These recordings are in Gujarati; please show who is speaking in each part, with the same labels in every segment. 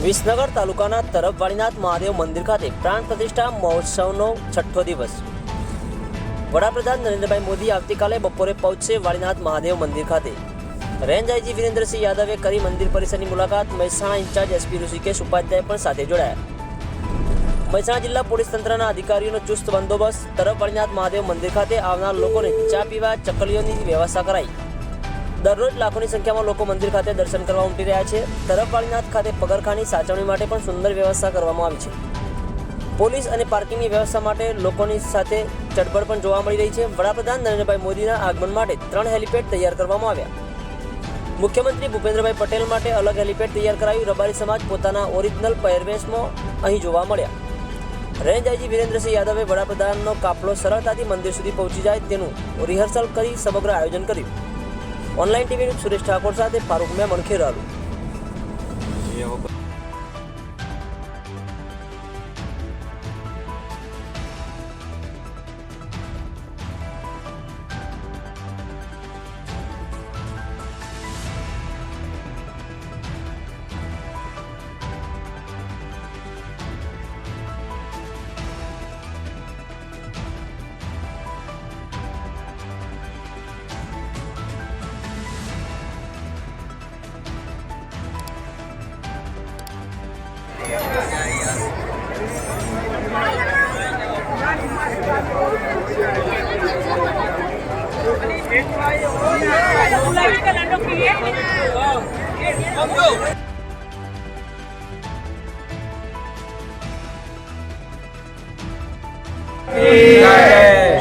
Speaker 1: વિસનગર તાલુકાના તરફ વાળીનાથ મહાદેવ મંદિર ખાતે પ્રાણ પ્રતિષ્ઠા મહોત્સવનો છઠ્ઠો દિવસ। વડાપ્રધાન નરેન્દ્રભાઈ મોદી આવતીકાલે બપોરે પહોંચશે વાળીનાથ મહાદેવ મંદિર ખાતે। રેન્જ આઈજી વિરેન્દ્રસિંહ યાદવે કરી મંદિર પરિસરની મુલાકાત। મહેસાણા ઇન્ચાર્જ એસપી ઋષિકેશ ઉપાધ્યાય પણ સાથે જોડાયા। મહેસાણા જિલ્લા પોલીસ તંત્રના અધિકારીઓનો ચુસ્ત બંદોબસ્ત। તરફ વાળીનાથ મહાદેવ મંદિર ખાતે આવનાર લોકોને ચા પીવા ચકલીઓની વ્યવસ્થા કરાઈ। દરરોજ લાખોની સંખ્યામાં લોકો મંદિર ખાતે દર્શન કરવા ઉમટી રહ્યા છે। તરફ વાળીનાથ ખાતે પગરખાની સાચવણી માટે પણ સુંદર વ્યવસ્થા કરવામાં આવી છે। પોલીસ અને પાર્કિંગની વ્યવસ્થા માટે લોકોની સાથે ચળબળ પણ જોવા મળી રહી છે। વડાપ્રધાન નરેન્દ્રભાઈ મોદીના આગમન માટે 3 હેલિપેડ તૈયાર કરવામાં આવ્યા। મુખ્યમંત્રી ભૂપેન્દ્રભાઈ પટેલ માટે અલગ હેલિપેડ તૈયાર કરાયું। રબારી સમાજ પોતાના ઓરિજિનલ પહેરવેશમાં અહીં જોવા મળ્યા। રેન્જ આઈજી વિરેન્દ્રસિંહ યાદવે વડાપ્રધાનનો કાફલો સરળતાથી મંદિર સુધી પહોંચી જાય તેનું રિહર્સલ કરી સમગ્ર આયોજન કર્યું। Online TV news Suresh Thakur साथ फारूक मेमन खेरालू।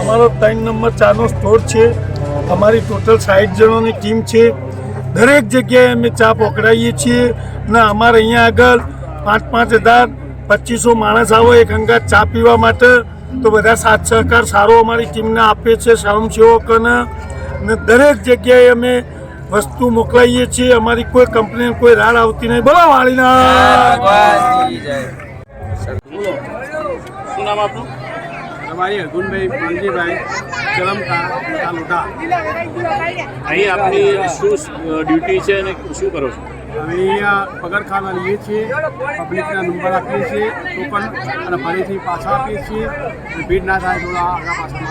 Speaker 2: અમારો 3 નંબર ચાનો સ્ટોર છે। અમારી ટોટલ 60 જણોની ટીમ છે। દરેક જગ્યાએ અમે ચા પકડાવીએ છીએ અને અમારે અહીંયા આગળ 5,000 2500 માણસ આવો એક અંગાત ચા પીવા માટે। તો બધા સાથ સહકાર સારો અમારી ટીમને આપે છે સ્વયંસેવકોને, અને દરેક જગ્યાએ અમે વસ્તુ મોકલાવીએ છીએ। અમારી કોઈ કમ્પ્લેન કોઈ રાડ આવતી નહીં। બોલો વાળીનાથ।
Speaker 3: શું નામ આપનું?
Speaker 4: हमारी अगुनभाई पालजीभाई चरमका तालुका।
Speaker 3: અહીં આપની શું ડ્યુટી છે અને શું કરો છો?
Speaker 4: અમે અહીંયા પગરખાના લઈએ છીએ, પબ્લિકના નંબર આપીએ છીએ, ટોકન અને ફરીથી પાછા આપીએ છીએ। અને ભીડ ના થાય થોડા આગળ પાછળ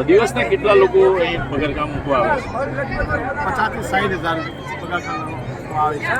Speaker 3: દિવસના કેટલા લોકો અહીં પગરખામ મૂકવા આવે છે?
Speaker 4: 50,000 થી 60,000 પગરખાના આવે છે।